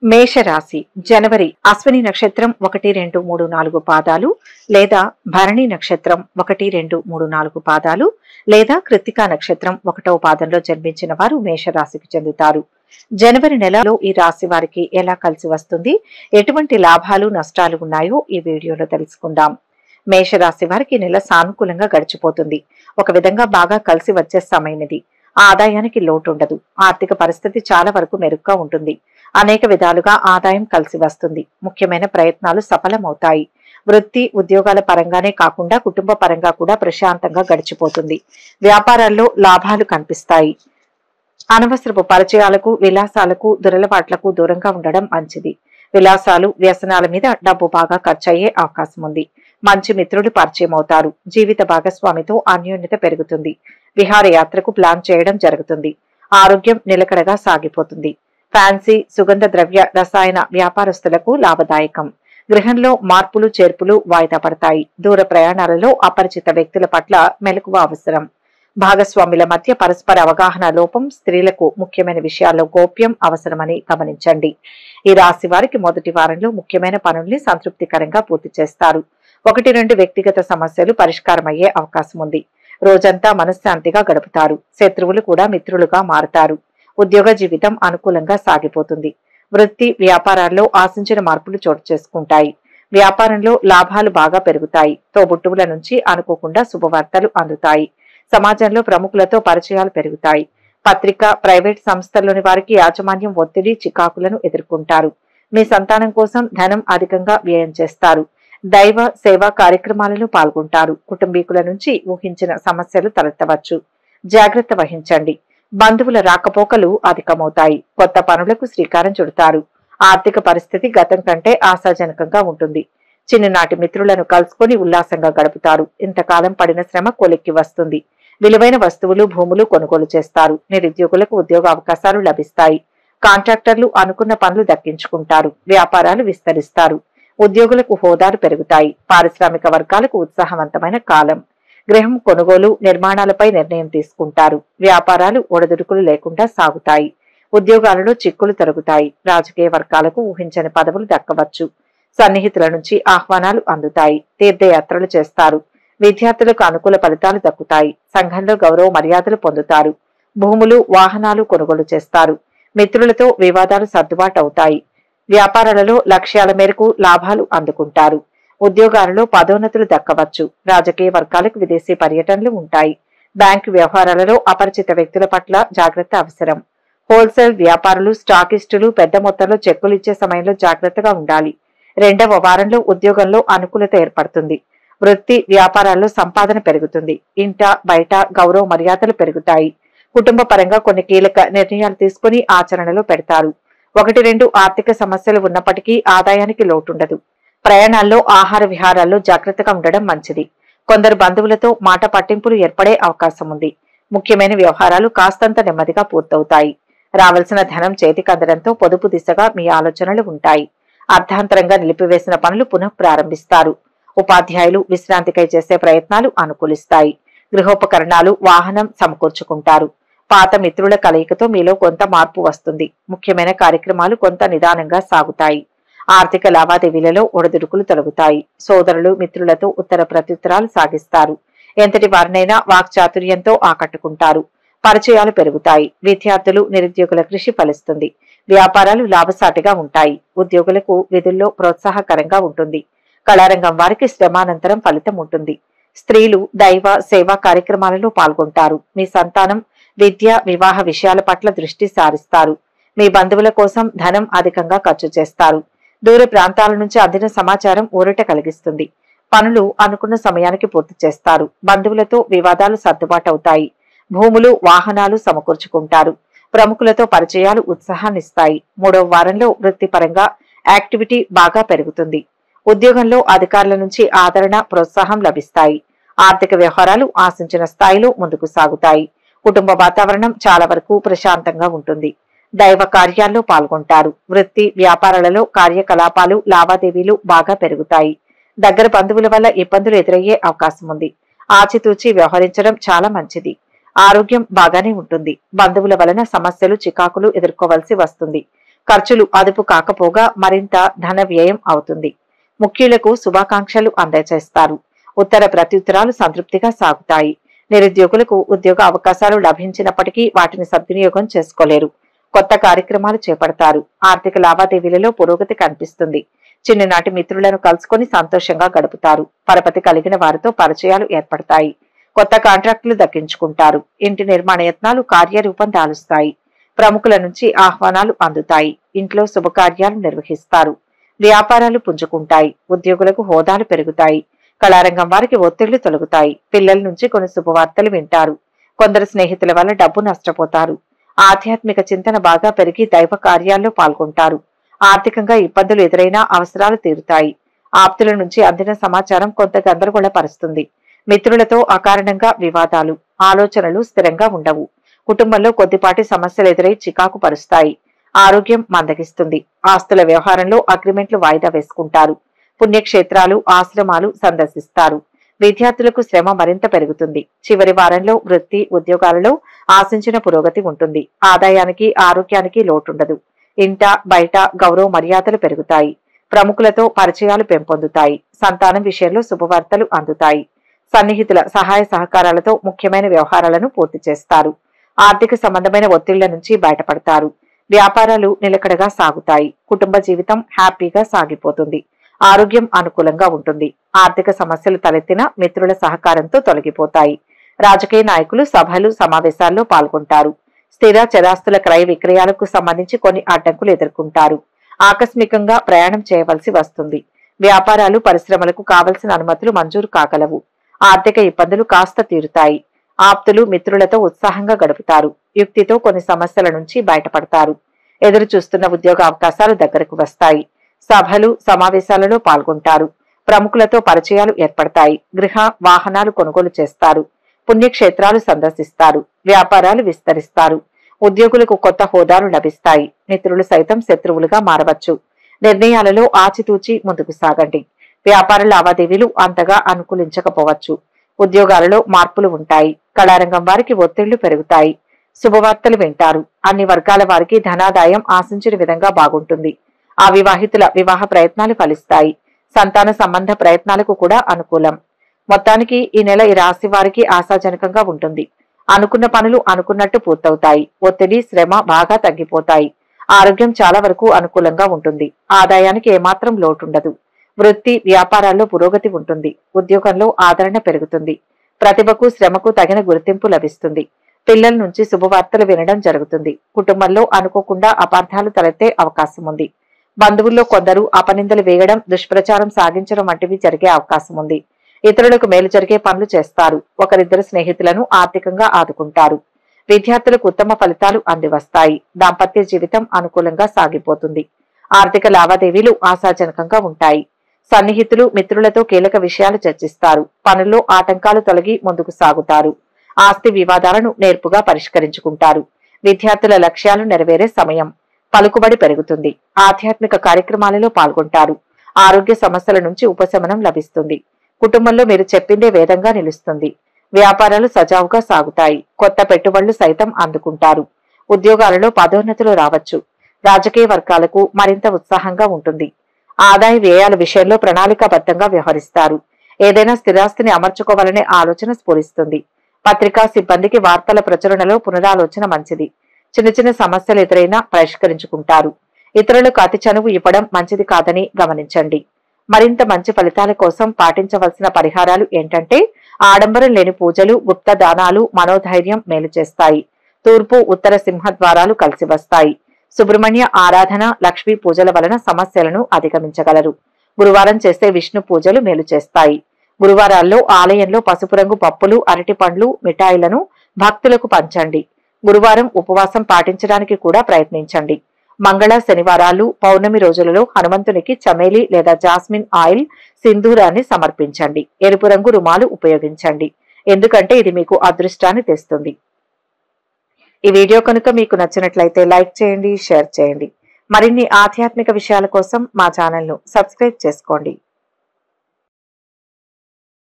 మేషరాశి జనవరి అశ్విని నక్షత్రం 1, 2, 3, 4 పాదాలు లేదా భరణి నక్షత్రం 1, 2, 3, 4 పాదాలు లేదా కృత్తికా నక్షత్రం 1వ పాదంలో జన్మించిన వారు మేషరాశికి చెందుతారు. జనవరి నెలలో ఈ రాశి వారికి ఎలా కలిసి వస్తుంది, ఎటువంటి లాభాలు నష్టాలు ఉన్నాయో ఈ వీడియోలో తెలుసుకుందాం. మేషరాశి వారికి నెల సానుకూలంగా గడిచిపోతుంది. ఒక విధంగా బాగా కలిసి వచ్చే సమయమిది. ఆదాయానికి లోటు ఉండదు. ఆర్థిక పరిస్థితి చాలా వరకు మెరుగ్గా ఉంటుంది. అనేక విధాలుగా ఆదాయం కలిసి వస్తుంది. ముఖ్యమైన ప్రయత్నాలు సఫలమవుతాయి. వృత్తి ఉద్యోగాల పరంగానే కాకుండా కుటుంబ పరంగా కూడా ప్రశాంతంగా గడిచిపోతుంది. వ్యాపారాల్లో లాభాలు కనిపిస్తాయి. అనవసరపు పరిచయాలకు, విలాసాలకు, దురలవాట్లకు దూరంగా ఉండడం మంచిది. విలాసాలు, వ్యసనాల మీద డబ్బు బాగా ఖర్చయ్యే అవకాశం ఉంది. మంచి మిత్రులు పరిచయం అవుతారు. జీవిత భాగస్వామితో అన్యోన్యత పెరుగుతుంది. విహారయాత్రకు ప్లాన్ చేయడం జరుగుతుంది. ఆరోగ్యం నిలకడగా సాగిపోతుంది. ఫ్యాన్సీ, సుగంధ ద్రవ్య, రసాయన వ్యాపారస్తులకు లాభదాయకం. గృహంలో మార్పులు చేర్పులు వాయిదా పడతాయి. దూర ప్రయాణాలలో అపరిచిత వ్యక్తుల పట్ల మెలకువ అవసరం. భాగస్వాముల మధ్య పరస్పర అవగాహన లోపం, స్త్రీలకు ముఖ్యమైన విషయాల్లో గోప్యం అవసరమని గమనించండి. ఈ రాశి వారికి మొదటి వారంలో ముఖ్యమైన పనుల్ని సంతృప్తికరంగా పూర్తి చేస్తారు. 1-2 వ్యక్తిగత సమస్యలు పరిష్కారమయ్యే అవకాశం ఉంది. రోజంతా మనశ్శాంతిగా గడుపుతారు. శత్రువులు కూడా మిత్రులుగా మారుతారు. ఉద్యోగ జీవితం అనుకూలంగా సాగిపోతుంది. వృత్తి వ్యాపారాల్లో ఆశించిన మార్పులు చోటు చేసుకుంటాయి. వ్యాపారంలో లాభాలు బాగా పెరుగుతాయి. తోబుట్టువుల నుంచి అనుకోకుండా శుభవార్తలు అందుతాయి. సమాజంలో ప్రముఖులతో పరిచయాలు పెరుగుతాయి. పత్రిక, ప్రైవేట్ సంస్థల్లోని వారికి యాజమాన్యం ఒత్తిడి, చికాకులను ఎదుర్కొంటారు. మీ సంతానం కోసం ధనం అధికంగా వ్యయం చేస్తారు. దైవ సేవా కార్యక్రమాలలో పాల్గొంటారు. కుటుంబీకుల నుంచి ఊహించిన సమస్యలు తలెత్తవచ్చు. జాగ్రత్త వహించండి. బంధువుల రాకపోకలు అధికమవుతాయి. కొత్త పనులకు శ్రీకారం చుడతారు. ఆర్థిక పరిస్థితి గతం కంటే ఆశాజనకంగా ఉంటుంది. చిన్ననాటి మిత్రులను కలుసుకొని ఉల్లాసంగా గడుపుతారు. ఇంతకాలం పడిన శ్రమ కొలిక్కి వస్తుంది. విలువైన వస్తువులు, భూములు కొనుగోలు చేస్తారు. నిరుద్యోగులకు ఉద్యోగ అవకాశాలు లభిస్తాయి. కాంట్రాక్టర్లు అనుకున్న పనులు దక్కించుకుంటారు. వ్యాపారాలు విస్తరిస్తారు. ఉద్యోగులకు హోదాలు పెరుగుతాయి. పారిశ్రామిక వర్గాలకు ఉత్సాహవంతమైన కాలం. గృహం కొనుగోలు, నిర్మాణాలపై నిర్ణయం తీసుకుంటారు. వ్యాపారాలు ఒడదుడుకులు లేకుండా సాగుతాయి. ఉద్యోగాలలో చిక్కులు తొలగుతాయి. రాజకీయ వర్గాలకు ఊహించని పదవులు దక్కవచ్చు. సన్నిహితుల నుంచి ఆహ్వానాలు అందుతాయి. తీర్థయాత్రలు చేస్తారు. విద్యార్థులకు అనుకూల ఫలితాలు దక్కుతాయి. సంఘంలో గౌరవ మర్యాదలు పొందుతారు. భూములు, వాహనాలు కొనుగోలు చేస్తారు. మిత్రులతో వివాదాలు సర్దుబాటు అవుతాయి. వ్యాపారాలలో లక్ష్యాల మేరకు లాభాలు అందుకుంటారు. ఉద్యోగాలలో పదోన్నతులు దక్కవచ్చు. రాజకీయ వర్గాలకు విదేశీ పర్యటనలు ఉంటాయి. బ్యాంకు వ్యవహారాలలో అపరిచిత వ్యక్తుల పట్ల జాగ్రత్త అవసరం. హోల్సేల్ వ్యాపారులు, స్టాకిస్టులు పెద్ద మొత్తంలో చెక్కులు ఇచ్చే సమయంలో జాగ్రత్తగా ఉండాలి. 2వ వారంలో ఉద్యోగంలో అనుకూలత ఏర్పడుతుంది. వృత్తి వ్యాపారాల్లో సంపాదన పెరుగుతుంది. ఇంట బయట గౌరవ మర్యాదలు పెరుగుతాయి. కుటుంబ పరంగా కొన్ని కీలక నిర్ణయాలు తీసుకుని ఆచరణలో పెడతారు. 1-2 ఆర్థిక సమస్యలు ఉన్నప్పటికీ ఆదాయానికి లోటుండదు. ప్రయాణాల్లో, ఆహార విహారాల్లో జాగ్రత్తగా ఉండడం మంచిది. కొందరు బంధువులతో మాట పట్టింపులు ఏర్పడే అవకాశం ఉంది. ముఖ్యమైన వ్యవహారాలు కాస్తంత నెమ్మదిగా పూర్తవుతాయి. రావాల్సిన ధనం చేతికందడంతో పొదుపు దిశగా మీ ఆలోచనలు ఉంటాయి. అర్ధాంతరంగా నిలిపివేసిన పనులు పునః ప్రారంభిస్తారు. ఉపాధ్యాయులు విశ్రాంతికై చేసే ప్రయత్నాలు అనుకూలిస్తాయి. గృహోపకరణాలు, వాహనం సమకూర్చుకుంటారు. పాత మిత్రుల కలయికతో మీలో కొంత మార్పు వస్తుంది. ముఖ్యమైన కార్యక్రమాలు కొంత నిదానంగా సాగుతాయి. ఆర్థిక లావాదేవీలలో ఒడిదుడుకులు తొలగుతాయి. సోదరులు, మిత్రులతో ఉత్తర ప్రత్యుత్తరాలు సాగిస్తారు. ఎంతటి వారినైనా వాక్చాతుర్యంతో ఆకట్టుకుంటారు. పరిచయాలు పెరుగుతాయి. విద్యార్థులు, నిరుద్యోగుల కృషి ఫలిస్తుంది. వ్యాపారాలు లాభసాటిగా ఉంటాయి. ఉద్యోగులకు విధుల్లో ప్రోత్సాహకరంగా ఉంటుంది. కళారంగం వారికి శ్రమానంతరం ఫలితం ఉంటుంది. స్త్రీలు దైవ సేవా కార్యక్రమాలలో పాల్గొంటారు. మీ సంతానం విద్య, వివాహ విషయాల పట్ల దృష్టి సారిస్తారు. మీ బంధువుల కోసం ధనం అధికంగా ఖర్చు చేస్తారు. దూర ప్రాంతాల నుంచి అందిన సమాచారం ఊరట కలిగిస్తుంది. పనులు అనుకున్న సమయానికి పూర్తి చేస్తారు. బంధువులతో వివాదాలు సర్దుబాటు అవుతాయి. భూములు, వాహనాలు సమకూర్చుకుంటారు. ప్రముఖులతో పరిచయాలు ఉత్సాహాన్నిస్తాయి. 3వ వారంలో వృత్తిపరంగా యాక్టివిటీ బాగా పెరుగుతుంది. ఉద్యోగంలో అధికారుల నుంచి ఆదరణ, ప్రోత్సాహం లభిస్తాయి. ఆర్థిక వ్యవహారాలు ఆశించిన స్థాయిలో ముందుకు సాగుతాయి. కుటుంబ వాతావరణం చాలా వరకు ప్రశాంతంగా ఉంటుంది. దైవ కార్యాల్లో పాల్గొంటారు. వృత్తి వ్యాపారాలలో కార్యకలాపాలు, లావాదేవీలు బాగా పెరుగుతాయి. దగ్గర బంధువుల వల్ల ఇబ్బందులు ఎదురయ్యే అవకాశం ఉంది. ఆచితూచి వ్యవహరించడం చాలా మంచిది. ఆరోగ్యం బాగానే ఉంటుంది. బంధువుల వలన సమస్యలు, చికాకులు ఎదుర్కోవలసి వస్తుంది. ఖర్చులు అదుపు కాకపోగా మరింత ధన వ్యయం అవుతుంది. ముఖ్యులకు శుభాకాంక్షలు అందజేస్తారు. ఉత్తర ప్రత్యుత్తరాలు సంతృప్తిగా సాగుతాయి. నిరుద్యోగులకు ఉద్యోగ అవకాశాలు లభించినప్పటికీ వాటిని సద్వినియోగం చేసుకోలేరు. కొత్త కార్యక్రమాలు చేపడతారు. ఆర్థిక లావాదేవీలలో పురోగతి కనిపిస్తుంది. చిన్ననాటి మిత్రులను కలుసుకొని సంతోషంగా గడుపుతారు. పరపతి కలిగిన వారితో పరిచయాలు ఏర్పడతాయి. కొత్త కాంట్రాక్టులు దక్కించుకుంటారు. ఇంటి నిర్మాణ యత్నాలు కార్యరూపం దాలుస్తాయి. ప్రముఖుల నుంచి ఆహ్వానాలు అందుతాయి. ఇంట్లో శుభకార్యాలు నిర్వహిస్తారు. వ్యాపారాలు పుంజుకుంటాయి. ఉద్యోగులకు హోదాలు పెరుగుతాయి. కళారంగం వారికి ఒత్తిళ్లు తొలగుతాయి. పిల్లల నుంచి కొన్ని శుభవార్తలు వింటారు. కొందరు స్నేహితుల వల్ల డబ్బు నష్టపోతారు. ఆధ్యాత్మిక చింతన బాగా పెరిగి దైవ కార్యాల్లో పాల్గొంటారు. ఆర్థికంగా ఇబ్బందులు ఎదురైనా అవసరాలు తీరుతాయి. ఆప్తుల నుంచి అందిన సమాచారం కొంత గందరగోళపరుస్తుంది. మిత్రులతో అకారణంగా వివాదాలు, ఆలోచనలు స్థిరంగా ఉండవు. కుటుంబంలో కొద్దిపాటి సమస్యలు ఎదురై చికాకు పరుస్తాయి. ఆరోగ్యం మందగిస్తుంది. ఆస్తుల వ్యవహారంలో అగ్రిమెంట్లు వాయిదా వేసుకుంటారు. పుణ్యక్షేత్రాలు, ఆశ్రమాలు సందర్శిస్తారు. విద్యార్థులకు శ్రమ మరింత పెరుగుతుంది. చివరి వారంలో వృత్తి, ఉద్యోగాలలో ఆశించిన పురోగతి ఉంటుంది. ఆదాయానికి, ఆరోగ్యానికి లోటుండదు. ఇంట బయట గౌరవ మర్యాదలు పెరుగుతాయి. ప్రముఖులతో పరిచయాలు పెంపొందుతాయి. సంతానం విషయంలో శుభవార్తలు అందుతాయి. సన్నిహితుల సహాయ సహకారాలతో ముఖ్యమైన వ్యవహారాలను పూర్తి చేస్తారు. ఆర్థిక సంబంధమైన ఒత్తిళ్ల నుంచి బయటపడతారు. వ్యాపారాలు నిలకడగా సాగుతాయి. కుటుంబ జీవితం హ్యాపీగా సాగిపోతుంది. ఆరోగ్యం అనుకూలంగా ఉంటుంది. ఆర్థిక సమస్యలు తలెత్తిన మిత్రుల సహకారంతో తొలగిపోతాయి. రాజకీయ నాయకులు సభలు, సమావేశాల్లో పాల్గొంటారు. స్థిర చరాస్తుల క్రయ విక్రయాలకు సంబంధించి కొన్ని అడ్డంకులు ఎదుర్కొంటారు. ఆకస్మికంగా ప్రయాణం చేయవలసి వస్తుంది. వ్యాపారాలు, పరిశ్రమలకు కావలసిన అనుమతులు మంజూరు కాగలవు. ఆర్థిక ఇబ్బందులు కాస్త తీరుతాయి. ఆప్తులు, మిత్రులతో ఉత్సాహంగా గడుపుతారు. యుక్తితో కొన్ని సమస్యల నుంచి బయటపడతారు. ఎదురు చూస్తున్న ఉద్యోగ అవకాశాలు దగ్గరకు వస్తాయి. సభలు, సమావేశాలలో పాల్గొంటారు. ప్రముఖులతో పరిచయాలు ఏర్పడతాయి. గృహ, వాహనాలు కొనుగోలు చేస్తారు. పుణ్యక్షేత్రాలు సందర్శిస్తారు. వ్యాపారాలు విస్తరిస్తారు. ఉద్యోగులకు కొత్త హోదాలు లభిస్తాయి. మిత్రులు సైతం శత్రువులుగా మారవచ్చు. నిర్ణయాలలో ఆచితూచి ముందుకు సాగండి. వ్యాపార లావాదేవీలు అంతగా అనుకూలించకపోవచ్చు. ఉద్యోగాలలో మార్పులు ఉంటాయి. కళారంగం వారికి ఒత్తిళ్లు పెరుగుతాయి. శుభవార్తలు వింటారు. అన్ని వర్గాల వారికి ధనాదాయం ఆశించిన విధంగా బాగుంటుంది. అవివాహితుల వివాహ ప్రయత్నాలు ఫలిస్తాయి. సంతాన సంబంధ ప్రయత్నాలకు కూడా అనుకూలం. మొత్తానికి ఈ నెల ఈ రాశి వారికి ఆశాజనకంగా ఉంటుంది. అనుకున్న పనులు అనుకున్నట్టు పూర్తవుతాయి. ఒత్తిడి, శ్రమ బాగా తగ్గిపోతాయి. ఆరోగ్యం చాలా వరకు అనుకూలంగా ఉంటుంది. ఆదాయానికి ఏమాత్రం లోటుండదు. వృత్తి, వ్యాపారాల్లో పురోగతి ఉంటుంది. ఉద్యోగంలో ఆదరణ పెరుగుతుంది. ప్రతిభకు, శ్రమకు తగిన గుర్తింపు లభిస్తుంది. పిల్లల నుంచి శుభవార్తలు వినడం జరుగుతుంది. కుటుంబంలో అనుకోకుండా అపార్థాలు తలెత్తే అవకాశం ఉంది. బంధువుల్లో కొందరు అపనిందలు వేయడం, దుష్ప్రచారం సాగించడం వంటివి జరిగే అవకాశం ఉంది. ఇతరులకు మేలు జరిగే పనులు చేస్తారు. ఒకరిద్దరు స్నేహితులను ఆర్థికంగా ఆదుకుంటారు. విద్యార్థులకు ఉత్తమ ఫలితాలు అందివస్తాయి. దాంపత్య జీవితం అనుకూలంగా సాగిపోతుంది. ఆర్థిక లావాదేవీలు ఆశాజనకంగా ఉంటాయి. సన్నిహితులు, మిత్రులతో కీలక విషయాలు చర్చిస్తారు. పనుల్లో ఆటంకాలు తొలగి ముందుకు సాగుతారు. ఆస్తి వివాదాలను నేర్పుగా పరిష్కరించుకుంటారు. విద్యార్థుల లక్ష్యాలు నెరవేరే సమయం. పలుకుబడి పెరుగుతుంది. ఆధ్యాత్మిక కార్యక్రమాలలో పాల్గొంటారు. ఆరోగ్య సమస్యల నుంచి ఉపశమనం లభిస్తుంది. కుటుంబంలో మీరు చెప్పిందే వేదంగా నిలుస్తుంది. వ్యాపారాలు సజావుగా సాగుతాయి. కొత్త పెట్టుబడులు సైతం అందుకుంటారు. ఉద్యోగాలలో పదోన్నతులు రావచ్చు. రాజకీయ వర్గాలకు మరింత ఉత్సాహంగా ఉంటుంది. ఆదాయ వ్యయాల విషయంలో ప్రణాళికాబద్ధంగా వ్యవహరిస్తారు. ఏదైనా స్థిరాస్తిని అమర్చుకోవాలనే ఆలోచన స్ఫురిస్తుంది. పత్రికా సిబ్బందికి వార్తల ప్రచురణలో పునరాలోచన మంచిది. చిన్న చిన్న సమస్యలు ఎదురైనా పరిష్కరించుకుంటారు. ఇతరులకు అతి చనువు ఇవ్వడం మంచిది కాదని గమనించండి. మరింత మంచి ఫలితాల కోసం పాటించవలసిన పరిహారాలు ఏంటంటే, ఆడంబరం లేని పూజలు, గుప్త దానాలు మనోధైర్యం మేలు చేస్తాయి. తూర్పు, ఉత్తర సింహద్వారాలు కలిసి వస్తాయి. సుబ్రహ్మణ్య ఆరాధన, లక్ష్మీ పూజల వలన సమస్యలను అధిగమించగలరు. గురువారం చేసే విష్ణు పూజలు మేలు చేస్తాయి. గురువారాల్లో ఆలయంలో పసుపు రంగు పప్పులు, అరటి పండ్లు, మిఠాయిలను భక్తులకు పంచండి. గురువారం ఉపవాసం పాటించడానికి కూడా ప్రయత్నించండి. మంగళ, శనివారాలు, పౌర్ణమి రోజులలో హనుమంతునికి చమేలి లేదా జాస్మిన్ ఆయిల్, సింధూరాన్ని సమర్పించండి. ఎరుపు రంగు రుమాలు ఉపయోగించండి. ఎందుకంటే ఇది మీకు అదృష్టాన్ని తెస్తుంది. ఈ వీడియో కనుక మీకు నచ్చినట్లయితే లైక్ చేయండి, షేర్ చేయండి. మరిన్ని ఆధ్యాత్మిక విషయాల కోసం మా ఛానల్ను సబ్స్క్రైబ్ చేసుకోండి.